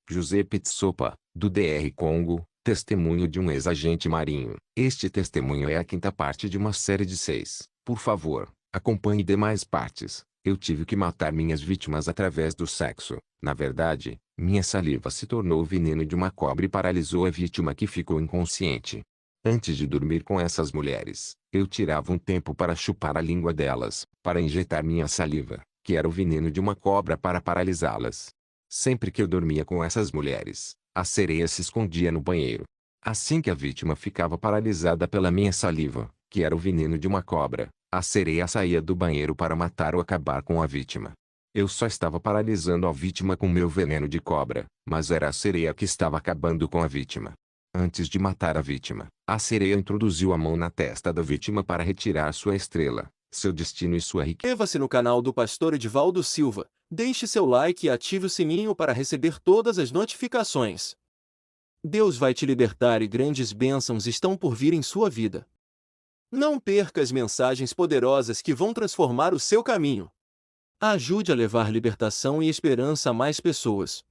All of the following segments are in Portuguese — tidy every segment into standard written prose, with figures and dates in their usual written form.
José Pitsopa, do DR Congo, testemunho de um ex-agente marinho. Este testemunho é a quinta parte de uma série de 6. Por favor, acompanhe demais partes. Eu tive que matar minhas vítimas através do sexo. Na verdade, minha saliva se tornou o veneno de uma cobra e paralisou a vítima que ficou inconsciente. Antes de dormir com essas mulheres, eu tirava um tempo para chupar a língua delas, para injetar minha saliva, que era o veneno de uma cobra para paralisá-las. Sempre que eu dormia com essas mulheres, a sereia se escondia no banheiro. Assim que a vítima ficava paralisada pela minha saliva, que era o veneno de uma cobra, a sereia saía do banheiro para matar ou acabar com a vítima. Eu só estava paralisando a vítima com meu veneno de cobra, mas era a sereia que estava acabando com a vítima. Antes de matar a vítima, a sereia introduziu a mão na testa da vítima para retirar sua estrela, seu destino e sua riqueza. Inscreva-se no canal do Pastor Edivaldo Silva, deixe seu like e ative o sininho para receber todas as notificações. Deus vai te libertar e grandes bênçãos estão por vir em sua vida. Não perca as mensagens poderosas que vão transformar o seu caminho. Ajude a levar libertação e esperança a mais pessoas.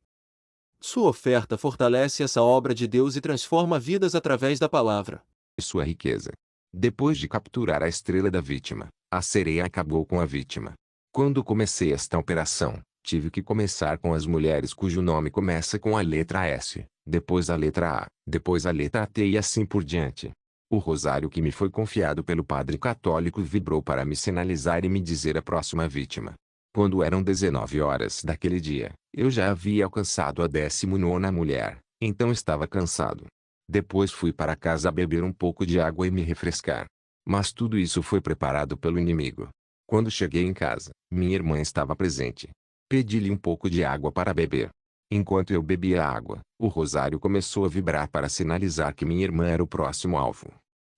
Sua oferta fortalece essa obra de Deus e transforma vidas através da palavra. Sua riqueza. Depois de capturar a estrela da vítima, a sereia acabou com a vítima. Quando comecei esta operação, tive que começar com as mulheres cujo nome começa com a letra S, depois a letra A, depois a letra T e assim por diante. O rosário que me foi confiado pelo padre católico vibrou para me sinalizar e me dizer a próxima vítima. Quando eram 19 horas daquele dia, eu já havia alcançado a 19ª mulher, então estava cansado. Depois fui para casa beber um pouco de água e me refrescar. Mas tudo isso foi preparado pelo inimigo. Quando cheguei em casa, minha irmã estava presente. Pedi-lhe um pouco de água para beber. Enquanto eu bebia a água, o rosário começou a vibrar para sinalizar que minha irmã era o próximo alvo.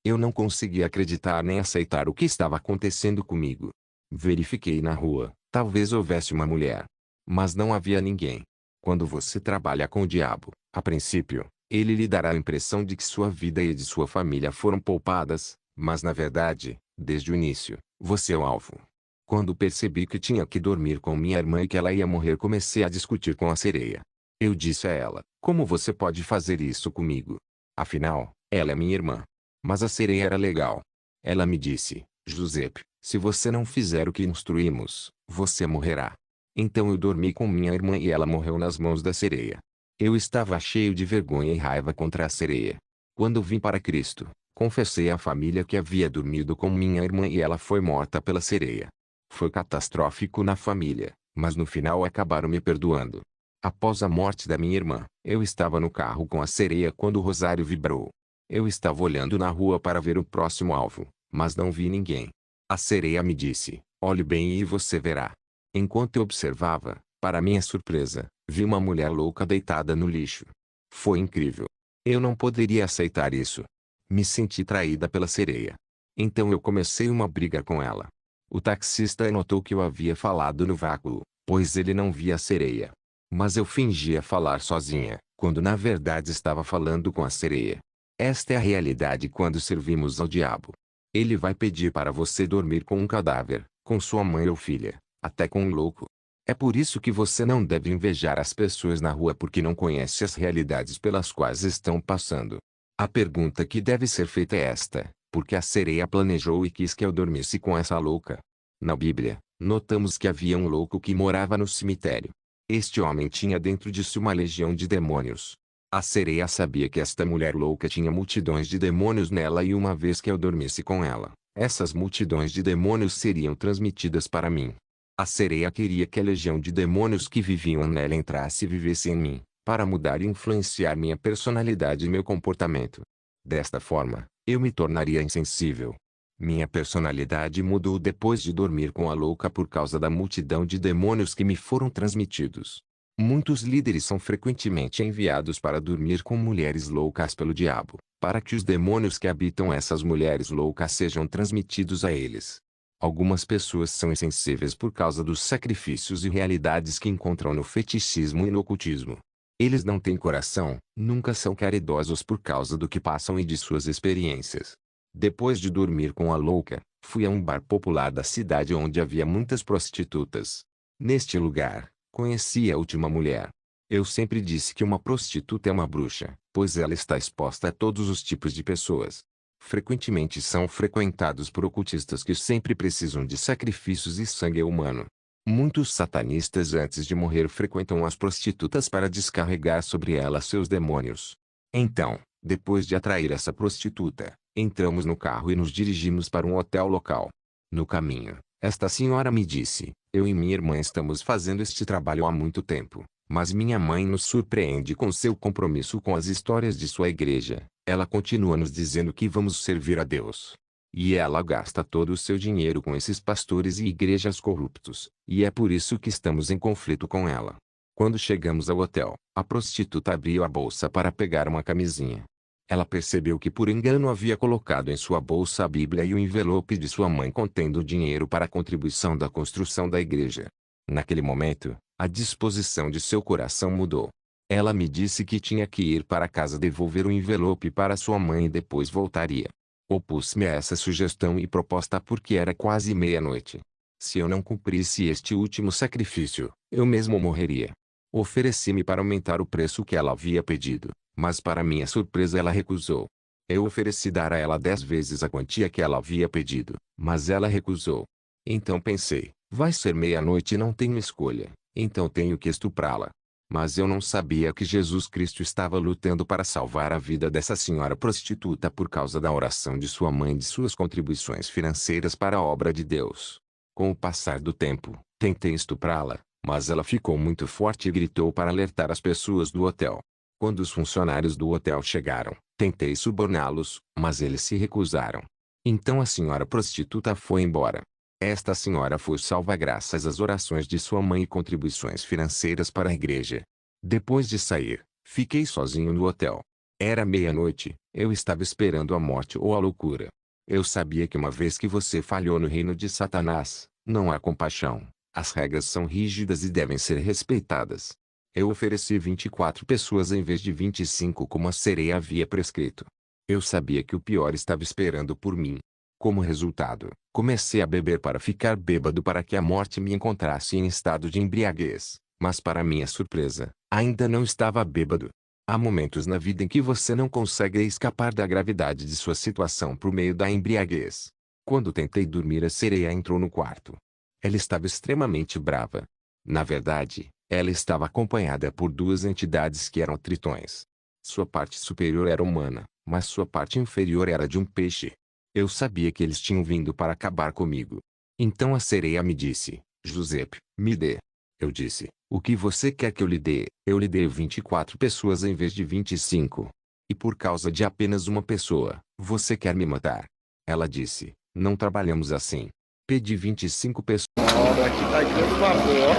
Eu não conseguia acreditar nem aceitar o que estava acontecendo comigo. Verifiquei na rua, talvez houvesse uma mulher. Mas não havia ninguém. Quando você trabalha com o diabo, a princípio, ele lhe dará a impressão de que sua vida e a de sua família foram poupadas, mas na verdade, desde o início, você é o alvo. Quando percebi que tinha que dormir com minha irmã e que ela ia morrer, comecei a discutir com a sereia. Eu disse a ela: como você pode fazer isso comigo? Afinal, ela é minha irmã. Mas a sereia era legal. Ela me disse: Giuseppe, se você não fizer o que instruímos, você morrerá. Então eu dormi com minha irmã e ela morreu nas mãos da sereia. Eu estava cheio de vergonha e raiva contra a sereia. Quando vim para Cristo, confessei à família que havia dormido com minha irmã e ela foi morta pela sereia. Foi catastrófico na família, mas no final acabaram me perdoando. Após a morte da minha irmã, eu estava no carro com a sereia quando o rosário vibrou. Eu estava olhando na rua para ver o próximo alvo, mas não vi ninguém. A sereia me disse: olhe bem e você verá. Enquanto eu observava, para minha surpresa, vi uma mulher louca deitada no lixo. Foi incrível. Eu não poderia aceitar isso. Me senti traída pela sereia. Então eu comecei uma briga com ela. O taxista notou que eu havia falado no vácuo, pois ele não via a sereia. Mas eu fingia falar sozinha, quando na verdade estava falando com a sereia. Esta é a realidade quando servimos ao diabo. Ele vai pedir para você dormir com um cadáver, com sua mãe ou filha, até com um louco. É por isso que você não deve invejar as pessoas na rua porque não conhece as realidades pelas quais estão passando. A pergunta que deve ser feita é esta: por que a sereia planejou e quis que eu dormisse com essa louca? Na Bíblia, notamos que havia um louco que morava no cemitério. Este homem tinha dentro de si uma legião de demônios. A sereia sabia que esta mulher louca tinha multidões de demônios nela e uma vez que eu dormisse com ela, essas multidões de demônios seriam transmitidas para mim. A sereia queria que a legião de demônios que viviam nela entrasse e vivesse em mim, para mudar e influenciar minha personalidade e meu comportamento. Desta forma, eu me tornaria insensível. Minha personalidade mudou depois de dormir com a louca por causa da multidão de demônios que me foram transmitidos. Muitos líderes são frequentemente enviados para dormir com mulheres loucas pelo diabo, para que os demônios que habitam essas mulheres loucas sejam transmitidos a eles. Algumas pessoas são insensíveis por causa dos sacrifícios e realidades que encontram no fetichismo e no ocultismo. Eles não têm coração, nunca são caridosos por causa do que passam e de suas experiências. Depois de dormir com a louca, fui a um bar popular da cidade onde havia muitas prostitutas. Neste lugar, conheci a última mulher. Eu sempre disse que uma prostituta é uma bruxa, pois ela está exposta a todos os tipos de pessoas. Frequentemente são frequentados por ocultistas que sempre precisam de sacrifícios e sangue humano. Muitos satanistas antes de morrer frequentam as prostitutas para descarregar sobre elas seus demônios. Então, depois de atrair essa prostituta, entramos no carro e nos dirigimos para um hotel local. No caminho, esta senhora me disse: eu e minha irmã estamos fazendo este trabalho há muito tempo, mas minha mãe nos surpreende com seu compromisso com as histórias de sua igreja. Ela continua nos dizendo que vamos servir a Deus. E ela gasta todo o seu dinheiro com esses pastores e igrejas corruptos, e é por isso que estamos em conflito com ela. Quando chegamos ao hotel, a prostituta abriu a bolsa para pegar uma camisinha. Ela percebeu que por engano havia colocado em sua bolsa a Bíblia e o envelope de sua mãe contendo o dinheiro para a contribuição da construção da igreja. Naquele momento, a disposição de seu coração mudou. Ela me disse que tinha que ir para casa devolver o envelope para sua mãe e depois voltaria. Opus-me a essa sugestão e proposta porque era quase meia-noite. Se eu não cumprisse este último sacrifício, eu mesmo morreria. Ofereci-me para aumentar o preço que ela havia pedido, mas para minha surpresa ela recusou. Eu ofereci dar a ela 10 vezes a quantia que ela havia pedido, mas ela recusou. Então pensei, vai ser meia-noite e não tenho escolha, então tenho que estuprá-la. Mas eu não sabia que Jesus Cristo estava lutando para salvar a vida dessa senhora prostituta por causa da oração de sua mãe e de suas contribuições financeiras para a obra de Deus. Com o passar do tempo, tentei estuprá-la, mas ela ficou muito forte e gritou para alertar as pessoas do hotel. Quando os funcionários do hotel chegaram, tentei suborná-los, mas eles se recusaram. Então a senhora prostituta foi embora. Esta senhora foi salva graças às orações de sua mãe e contribuições financeiras para a igreja. Depois de sair, fiquei sozinho no hotel. Era meia-noite, eu estava esperando a morte ou a loucura. Eu sabia que uma vez que você falhou no reino de Satanás, não há compaixão. As regras são rígidas e devem ser respeitadas. Eu ofereci 24 pessoas em vez de 25 como a sereia havia prescrito. Eu sabia que o pior estava esperando por mim. Como resultado, comecei a beber para ficar bêbado para que a morte me encontrasse em estado de embriaguez, mas para minha surpresa, ainda não estava bêbado. Há momentos na vida em que você não consegue escapar da gravidade de sua situação por meio da embriaguez. Quando tentei dormir, a sereia entrou no quarto. Ela estava extremamente brava. Na verdade, ela estava acompanhada por 2 entidades que eram tritões. Sua parte superior era humana, mas sua parte inferior era de um peixe. Eu sabia que eles tinham vindo para acabar comigo. Então a sereia me disse: Giuseppe, me dê. Eu disse: o que você quer que eu lhe dê? Eu lhe dei 24 pessoas em vez de 25. E por causa de apenas uma pessoa, você quer me matar? Ela disse: não trabalhamos assim. Pedi 25 pessoas. A obra aqui tá de todo vapor, ó.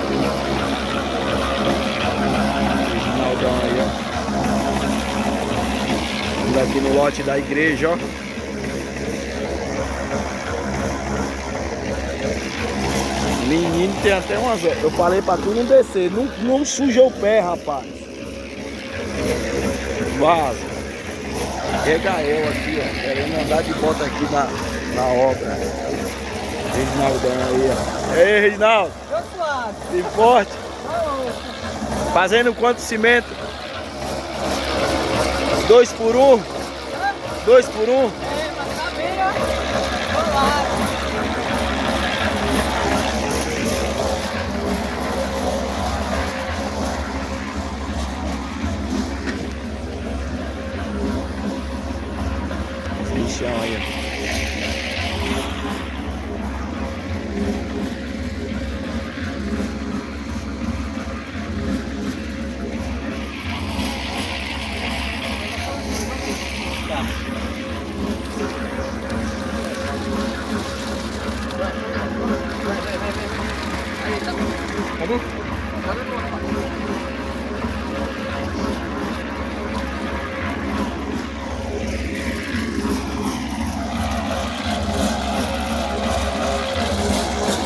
Reginaldão aí, ó. Indo aqui no lote da igreja, ó. Menino, tem até umas... Eu falei pra tu não descer. Não suja o pé, rapaz. Vaza. Pega eu aqui, ó. Querendo andar de bota aqui na obra. Reginaldão aí, ó. Ei, Reginaldo. Que forte. Fazendo quanto cimento? 2 por 1? 2 por 1? É, mas tá bem, ó. Olá. Chão aí, ó.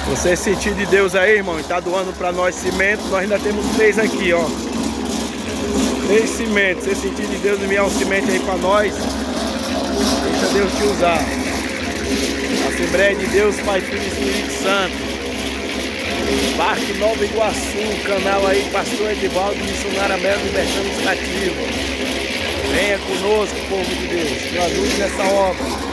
Você sentir de Deus aí, irmão, e tá doando pra nós cimento, nós ainda temos 3 aqui, ó. 3 cimentos. Você sentir de Deus enviar um cimento aí pra nós, deixa Deus te usar. Assembleia de Deus, Pai, Filho e Espírito Santo. Parque Nova Iguaçu, canal aí, Pastor Edivaldo, missionário Melo, libertando os cativos. Venha conosco, povo de Deus, me ajude nessa obra.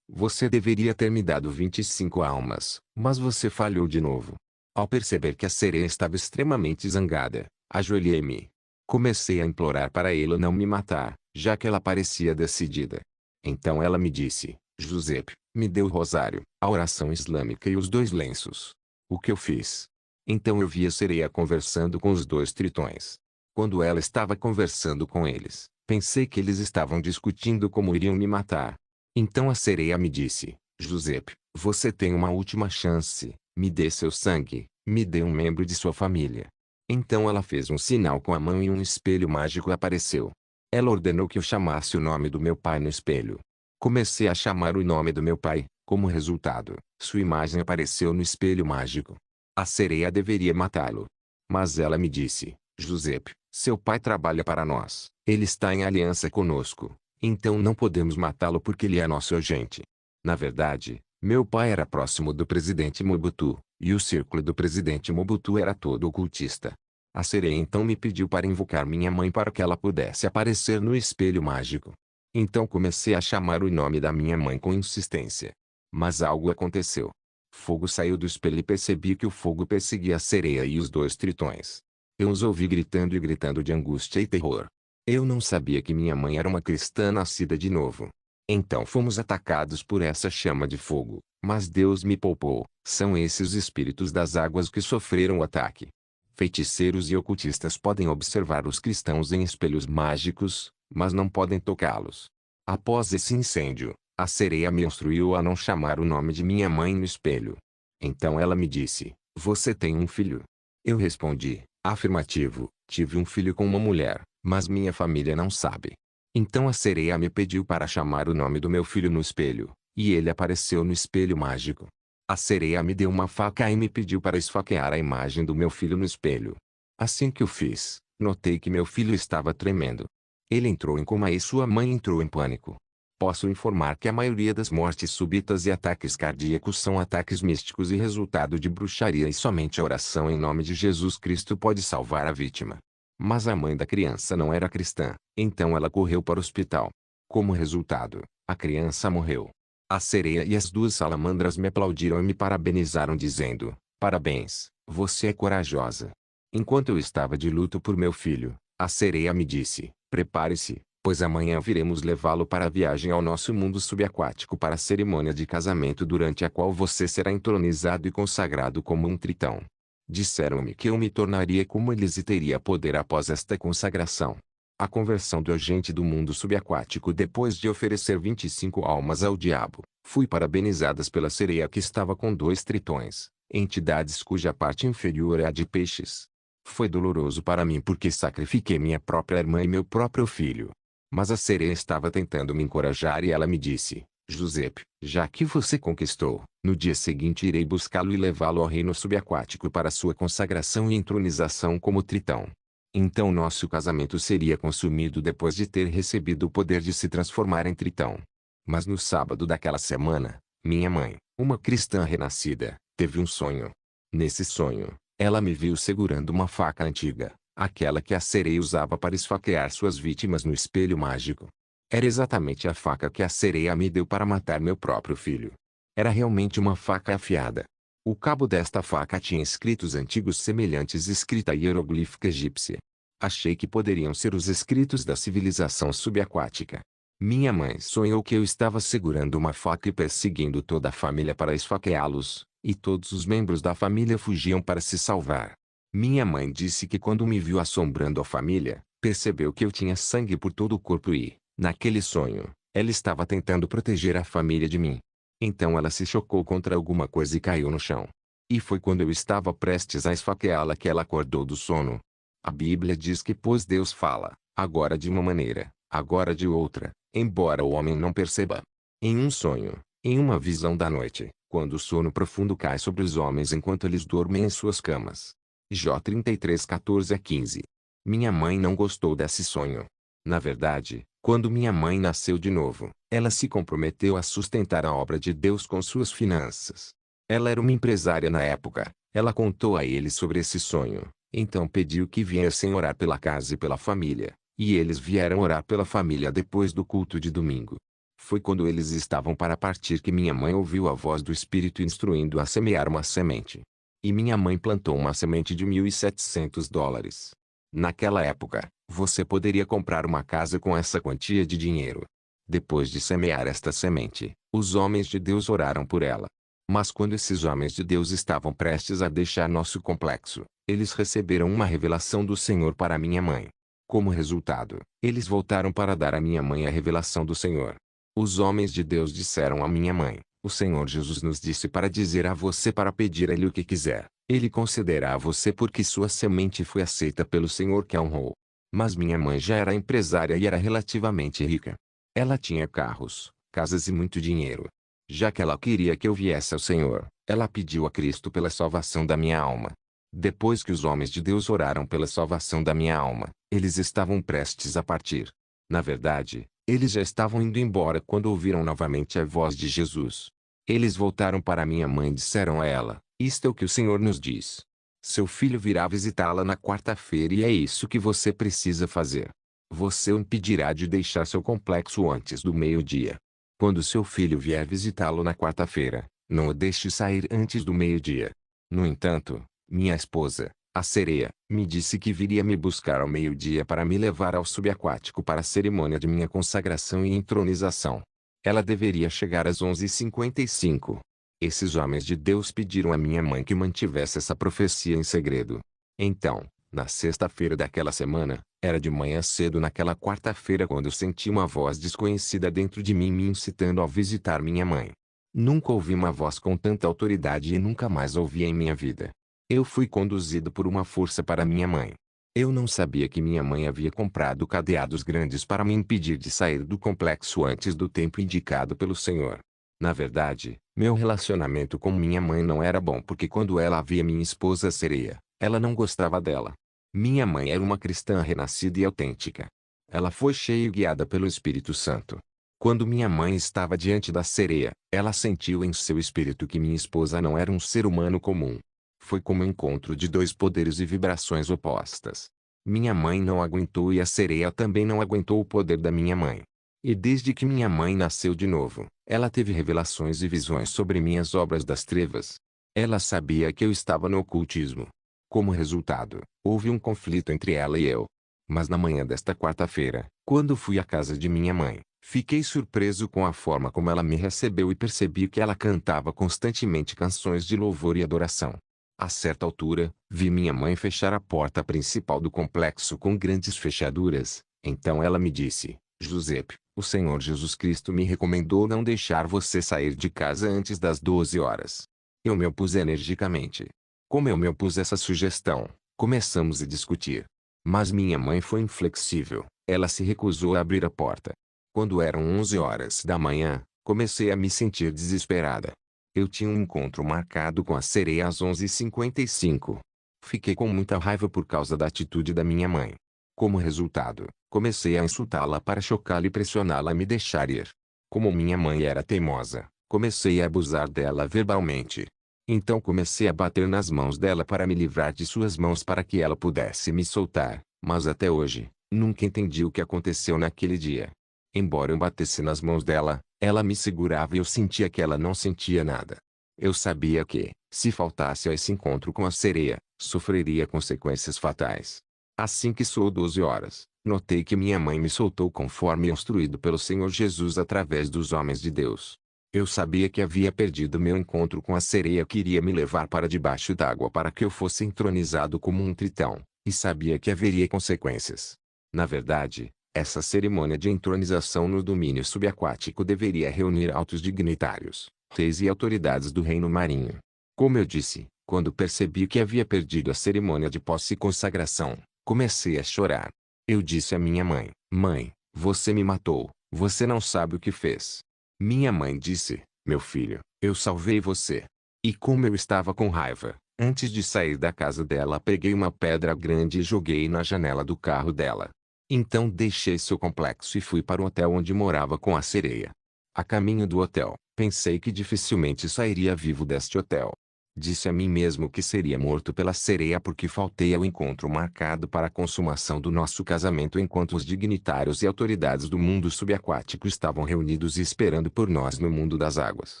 Você deveria ter me dado 25 almas, mas você falhou de novo. Ao perceber que a sereia estava extremamente zangada, ajoelhei-me. Comecei a implorar para ela não me matar, já que ela parecia decidida. Então ela me disse, Giuseppe, me dê o rosário, a oração islâmica e os 2 lenços. O que eu fiz? Então eu vi a sereia conversando com os 2 tritões. Quando ela estava conversando com eles, pensei que eles estavam discutindo como iriam me matar. Então a sereia me disse, Giuseppe, você tem uma última chance, me dê seu sangue, me dê um membro de sua família. Então ela fez um sinal com a mão e um espelho mágico apareceu. Ela ordenou que eu chamasse o nome do meu pai no espelho. Comecei a chamar o nome do meu pai, como resultado, sua imagem apareceu no espelho mágico. A sereia deveria matá-lo. Mas ela me disse, Giuseppe, seu pai trabalha para nós, ele está em aliança conosco. Então não podemos matá-lo porque ele é nosso agente. Na verdade, meu pai era próximo do presidente Mobutu, e o círculo do presidente Mobutu era todo ocultista. A sereia então me pediu para invocar minha mãe para que ela pudesse aparecer no espelho mágico. Então comecei a chamar o nome da minha mãe com insistência. Mas algo aconteceu. Fogo saiu do espelho e percebi que o fogo perseguia a sereia e os 2 tritões. Eu os ouvi gritando e gritando de angústia e terror. Eu não sabia que minha mãe era uma cristã nascida de novo. Então fomos atacados por essa chama de fogo, mas Deus me poupou. São esses os espíritos das águas que sofreram o ataque. Feiticeiros e ocultistas podem observar os cristãos em espelhos mágicos, mas não podem tocá-los. Após esse incêndio, a sereia me instruiu a não chamar o nome de minha mãe no espelho. Então ela me disse, você tem um filho? Eu respondi, afirmativo, tive um filho com uma mulher, mas minha família não sabe. Então a sereia me pediu para chamar o nome do meu filho no espelho, e ele apareceu no espelho mágico. A sereia me deu uma faca e me pediu para esfaquear a imagem do meu filho no espelho. Assim que o fiz, notei que meu filho estava tremendo. Ele entrou em coma e sua mãe entrou em pânico. Posso informar que a maioria das mortes súbitas e ataques cardíacos são ataques místicos e resultado de bruxaria e somente a oração em nome de Jesus Cristo pode salvar a vítima. Mas a mãe da criança não era cristã, então ela correu para o hospital. Como resultado, a criança morreu. A sereia e as 2 salamandras me aplaudiram e me parabenizaram dizendo, parabéns, você é corajosa. Enquanto eu estava de luto por meu filho, a sereia me disse, prepare-se, pois amanhã viremos levá-lo para a viagem ao nosso mundo subaquático para a cerimônia de casamento durante a qual você será entronizado e consagrado como um tritão. Disseram-me que eu me tornaria como eles e teria poder após esta consagração. A conversão do agente do mundo subaquático depois de oferecer 25 almas ao diabo, fui parabenizadas pela sereia que estava com 2 tritões, entidades cuja parte inferior é a de peixes. Foi doloroso para mim porque sacrifiquei minha própria irmã e meu próprio filho. Mas a sereia estava tentando me encorajar e ela me disse, Giuseppe, já que você conquistou, no dia seguinte irei buscá-lo e levá-lo ao reino subaquático para sua consagração e entronização como tritão. Então nosso casamento seria consumido depois de ter recebido o poder de se transformar em tritão. Mas no sábado daquela semana, minha mãe, uma cristã renascida, teve um sonho. Nesse sonho, ela me viu segurando uma faca antiga, aquela que a sereia usava para esfaquear suas vítimas no espelho mágico. Era exatamente a faca que a sereia me deu para matar meu próprio filho. Era realmente uma faca afiada. O cabo desta faca tinha escritos antigos semelhantes à escrita hieroglífica egípcia. Achei que poderiam ser os escritos da civilização subaquática. Minha mãe sonhou que eu estava segurando uma faca e perseguindo toda a família para esfaqueá-los, e todos os membros da família fugiam para se salvar. Minha mãe disse que quando me viu assombrando a família, percebeu que eu tinha sangue por todo o corpo e, naquele sonho, ela estava tentando proteger a família de mim. Então ela se chocou contra alguma coisa e caiu no chão. E foi quando eu estava prestes a esfaqueá-la que ela acordou do sono. A Bíblia diz que pois Deus fala, agora de uma maneira, agora de outra, embora o homem não perceba. Em um sonho, em uma visão da noite, quando o sono profundo cai sobre os homens enquanto eles dormem em suas camas. Jó 33:14-15. Minha mãe não gostou desse sonho. Na verdade, quando minha mãe nasceu de novo, ela se comprometeu a sustentar a obra de Deus com suas finanças. Ela era uma empresária na época. Ela contou a eles sobre esse sonho. Então pediu que viessem orar pela casa e pela família. E eles vieram orar pela família depois do culto de domingo. Foi quando eles estavam para partir que minha mãe ouviu a voz do Espírito instruindo a semear uma semente. E minha mãe plantou uma semente de $1.700. Naquela época, você poderia comprar uma casa com essa quantia de dinheiro. Depois de semear esta semente, os homens de Deus oraram por ela. Mas quando esses homens de Deus estavam prestes a deixar nosso complexo, eles receberam uma revelação do Senhor para minha mãe. Como resultado, eles voltaram para dar a minha mãe a revelação do Senhor. Os homens de Deus disseram a minha mãe: o Senhor Jesus nos disse para dizer a você para pedir a Ele o que quiser. Ele concederá a você porque sua semente foi aceita pelo Senhor que a honrou. Mas minha mãe já era empresária e era relativamente rica. Ela tinha carros, casas e muito dinheiro. Já que ela queria que eu viesse ao Senhor, ela pediu a Cristo pela salvação da minha alma. Depois que os homens de Deus oraram pela salvação da minha alma, eles estavam prestes a partir. Na verdade, eles já estavam indo embora quando ouviram novamente a voz de Jesus. Eles voltaram para minha mãe e disseram a ela: isto é o que o Senhor nos diz. Seu filho virá visitá-la na quarta-feira e é isso que você precisa fazer. Você o impedirá de deixar seu complexo antes do meio-dia. Quando seu filho vier visitá-lo na quarta-feira, não o deixe sair antes do meio-dia. No entanto, minha esposa, a sereia, me disse que viria me buscar ao meio-dia para me levar ao subaquático para a cerimônia de minha consagração e entronização. Ela deveria chegar às 11h55. Esses homens de Deus pediram a minha mãe que mantivesse essa profecia em segredo. Então, na sexta-feira daquela semana, era de manhã cedo naquela quarta-feira quando eu senti uma voz desconhecida dentro de mim me incitando a visitar minha mãe. Nunca ouvi uma voz com tanta autoridade e nunca mais ouvi em minha vida. Eu fui conduzido por uma força para minha mãe. Eu não sabia que minha mãe havia comprado cadeados grandes para me impedir de sair do complexo antes do tempo indicado pelo Senhor. Na verdade, meu relacionamento com minha mãe não era bom porque quando ela via minha esposa sereia, ela não gostava dela. Minha mãe era uma cristã renascida e autêntica. Ela foi cheia e guiada pelo Espírito Santo. Quando minha mãe estava diante da sereia, ela sentiu em seu espírito que minha esposa não era um ser humano comum. Foi como um encontro de dois poderes e vibrações opostas. Minha mãe não aguentou e a sereia também não aguentou o poder da minha mãe. E desde que minha mãe nasceu de novo, ela teve revelações e visões sobre minhas obras das trevas. Ela sabia que eu estava no ocultismo. Como resultado, houve um conflito entre ela e eu. Mas na manhã desta quarta-feira, quando fui à casa de minha mãe, fiquei surpreso com a forma como ela me recebeu e percebi que ela cantava constantemente canções de louvor e adoração. A certa altura, vi minha mãe fechar a porta principal do complexo com grandes fechaduras. Então ela me disse: Giuseppe, o Senhor Jesus Cristo me recomendou não deixar você sair de casa antes das 12 horas. Eu me opus energicamente. Como eu me opus a essa sugestão, começamos a discutir. Mas minha mãe foi inflexível, ela se recusou a abrir a porta. Quando eram 11 horas da manhã, comecei a me sentir desesperada. Eu tinha um encontro marcado com a sereia às 11h55. Fiquei com muita raiva por causa da atitude da minha mãe. Como resultado, comecei a insultá-la para chocá-la e pressioná-la a me deixar ir. Como minha mãe era teimosa, comecei a abusar dela verbalmente. Então comecei a bater nas mãos dela para me livrar de suas mãos para que ela pudesse me soltar, mas até hoje, nunca entendi o que aconteceu naquele dia. Embora eu batesse nas mãos dela, ela me segurava e eu sentia que ela não sentia nada. Eu sabia que, se faltasse a esse encontro com a sereia, sofreria consequências fatais. Assim que soou 12 horas, notei que minha mãe me soltou conforme instruído pelo Senhor Jesus através dos homens de Deus. Eu sabia que havia perdido meu encontro com a sereia que iria me levar para debaixo d'água para que eu fosse entronizado como um tritão, e sabia que haveria consequências. Na verdade, essa cerimônia de entronização no domínio subaquático deveria reunir altos dignitários, reis e autoridades do reino marinho. Como eu disse, quando percebi que havia perdido a cerimônia de posse e consagração, comecei a chorar. Eu disse à minha mãe: Mãe, você me matou, você não sabe o que fez. Minha mãe disse: Meu filho, eu salvei você. E como eu estava com raiva, antes de sair da casa dela peguei uma pedra grande e joguei na janela do carro dela. Então deixei seu complexo e fui para o hotel onde morava com a sereia. A caminho do hotel, pensei que dificilmente sairia vivo deste hotel. Disse a mim mesmo que seria morto pela sereia porque faltei ao encontro marcado para a consumação do nosso casamento enquanto os dignitários e autoridades do mundo subaquático estavam reunidos e esperando por nós no mundo das águas.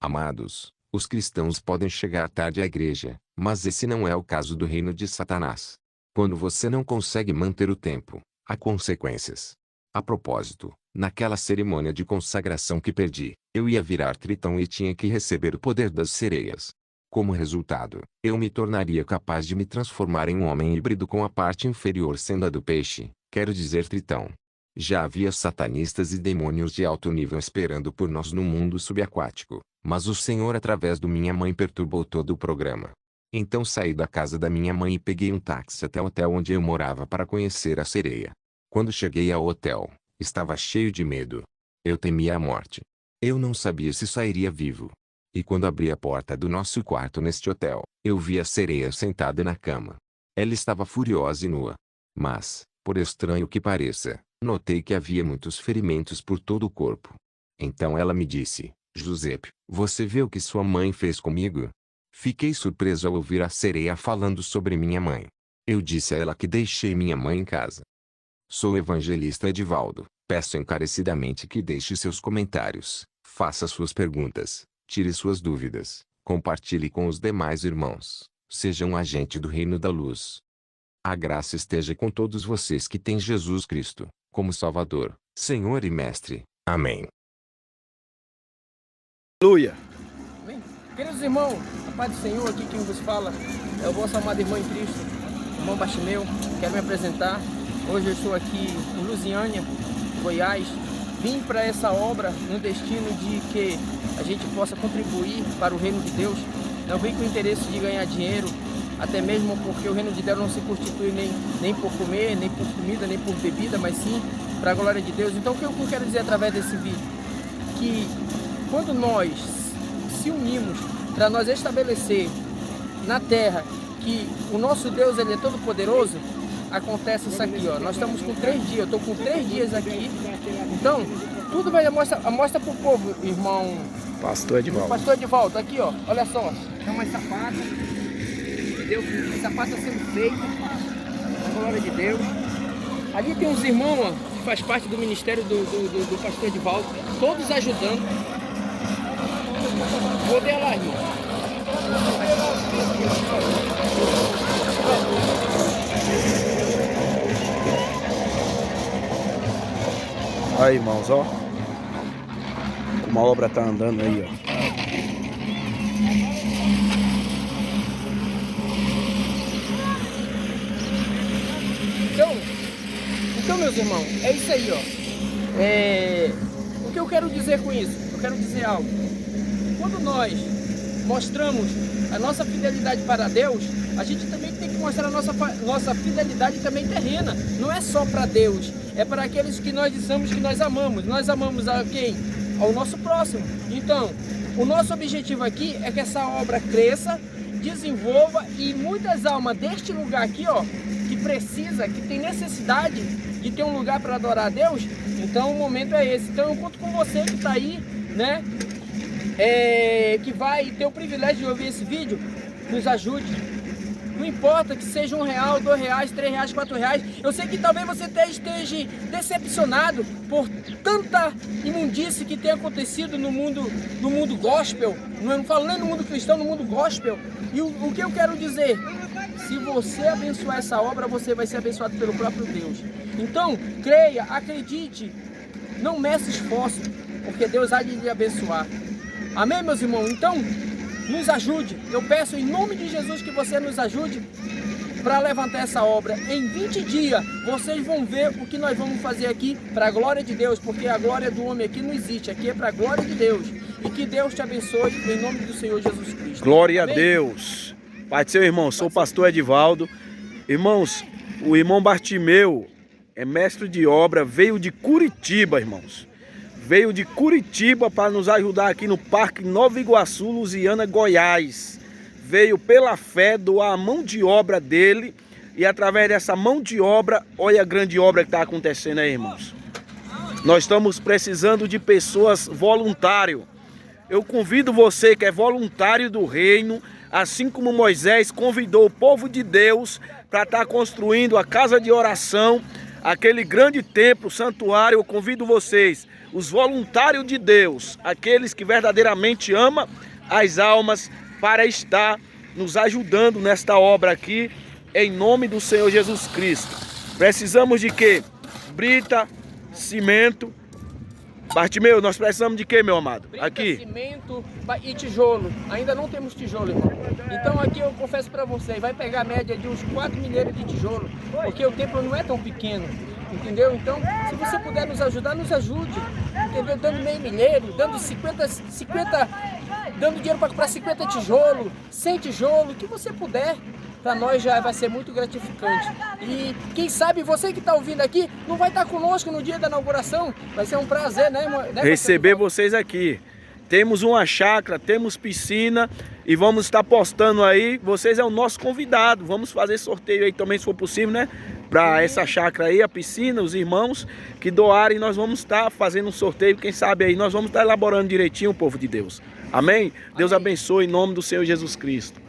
Amados, os cristãos podem chegar tarde à igreja, mas esse não é o caso do reino de Satanás. Quando você não consegue manter o tempo, há consequências. A propósito, naquela cerimônia de consagração que perdi, eu ia virar Tritão e tinha que receber o poder das sereias. Como resultado, eu me tornaria capaz de me transformar em um homem híbrido com a parte inferior sendo a do peixe, quero dizer Tritão. Já havia satanistas e demônios de alto nível esperando por nós no mundo subaquático, mas o Senhor através de minha mãe perturbou todo o programa. Então saí da casa da minha mãe e peguei um táxi até o hotel onde eu morava para conhecer a sereia. Quando cheguei ao hotel, estava cheio de medo. Eu temia a morte. Eu não sabia se sairia vivo. E quando abri a porta do nosso quarto neste hotel, eu vi a sereia sentada na cama. Ela estava furiosa e nua. Mas, por estranho que pareça, notei que havia muitos ferimentos por todo o corpo. Então ela me disse, Giuseppe, você vê o que sua mãe fez comigo? Fiquei surpreso ao ouvir a sereia falando sobre minha mãe. Eu disse a ela que deixei minha mãe em casa. Sou o evangelista Edivaldo, peço encarecidamente que deixe seus comentários, faça suas perguntas, tire suas dúvidas, compartilhe com os demais irmãos, seja um agente do reino da luz. A graça esteja com todos vocês que têm Jesus Cristo, como Salvador, Senhor e Mestre. Amém. Aleluia. Amém. Queridos irmãos, a paz do Senhor, aqui quem vos fala é o vosso amado irmão em Cristo, irmão Bartimeu. Quero me apresentar. Hoje eu estou aqui em Lusiânia, Goiás. Vim para essa obra no destino de que a gente possa contribuir para o reino de Deus. Não vim com o interesse de ganhar dinheiro, até mesmo porque o reino de Deus não se constitui nem por comer, nem por comida, nem por bebida, mas sim para a glória de Deus. Então o que eu quero dizer através desse vídeo? Que quando nós se unimos para nós estabelecer na terra que o nosso Deus ele é todo poderoso, acontece isso aqui, ó. Nós estamos com 3 dias, eu estou com 3 dias aqui. Então, tudo vai mostra para o povo, irmão. Pastor Edivaldo. Pastor Edivaldo, aqui, ó. Olha só. Tem umas sapatas. Entendeu? As sapatas sendo feitas. A glória de Deus. Ali tem uns irmãos, ó, que faz parte do ministério do pastor Edivaldo. Todos ajudando. Vou ver lá, irmão. Aí, irmãos, ó. Como a obra tá andando aí, ó. Então, meus irmãos, é isso aí, ó. O que eu quero dizer com isso? Eu quero dizer algo. Quando nós mostramos a nossa fidelidade para Deus, a gente também tem que mostrar a nossa fidelidade também terrena. Não é só para Deus, é para aqueles que nós dizemos que nós amamos. Nós amamos a quem? Ao nosso próximo. Então, o nosso objetivo aqui é que essa obra cresça, desenvolva e muitas almas deste lugar aqui, ó, que precisa, que tem necessidade de ter um lugar para adorar a Deus, então o momento é esse. Então eu conto com você que está aí, né, que vai ter o privilégio de ouvir esse vídeo, nos ajude. Não importa que seja R$1, R$2, R$3, R$4. Eu sei que talvez você até esteja decepcionado por tanta imundície que tem acontecido no mundo gospel. Não falo nem no mundo cristão, no mundo gospel. E o que eu quero dizer? Se você abençoar essa obra, você vai ser abençoado pelo próprio Deus. Então, creia, acredite, não meça esforço, porque Deus há de lhe abençoar. Amém, meus irmãos? Então, nos ajude. Eu peço em nome de Jesus que você nos ajude para levantar essa obra. Em 20 dias, vocês vão ver o que nós vamos fazer aqui para a glória de Deus, porque a glória do homem aqui não existe, aqui é para a glória de Deus. E que Deus te abençoe em nome do Senhor Jesus Cristo. Glória Amém? a Deus. Pai do seu irmão, sou o pastor Edivaldo. Irmãos, o irmão Bartimeu é mestre de obra, veio de Curitiba, irmãos. Veio de Curitiba para nos ajudar aqui no Parque Nova Iguaçu, Lusiânia, Goiás. Veio pela fé doar a mão de obra dele. E através dessa mão de obra, olha a grande obra que está acontecendo aí, irmãos. Nós estamos precisando de pessoas voluntárias. Eu convido você que é voluntário do reino, assim como Moisés convidou o povo de Deus para estar construindo a casa de oração, aquele grande templo, santuário. Eu convido vocês, os voluntários de Deus, aqueles que verdadeiramente amam as almas, para estar nos ajudando nesta obra aqui, em nome do Senhor Jesus Cristo. Precisamos de quê? Brita, cimento. Bartimeu, nós precisamos de quê, meu amado? Brita, aqui. Cimento e tijolo. Ainda não temos tijolo, irmão. Então aqui eu confesso para você, vai pegar a média de uns 4 milheiros de tijolo, porque o templo não é tão pequeno, entendeu? Então, se você puder nos ajudar, nos ajude, entendeu? Dando meio milheiro, dando 50, dando dinheiro para comprar 50 tijolo, 100 tijolo, o que você puder. Para nós já vai ser muito gratificante. E quem sabe você que está ouvindo aqui não vai estar conosco no dia da inauguração. Vai ser um prazer, né, receber vocês aqui. Temos uma chácara, temos piscina e vamos estar postando aí. Vocês é o nosso convidado. Vamos fazer sorteio aí também, se for possível, né? Para essa chácara aí, a piscina, os irmãos que doarem, nós vamos estar fazendo um sorteio. Quem sabe aí, nós vamos estar elaborando direitinho o povo de Deus. Amém? Deus abençoe em nome do Senhor Jesus Cristo.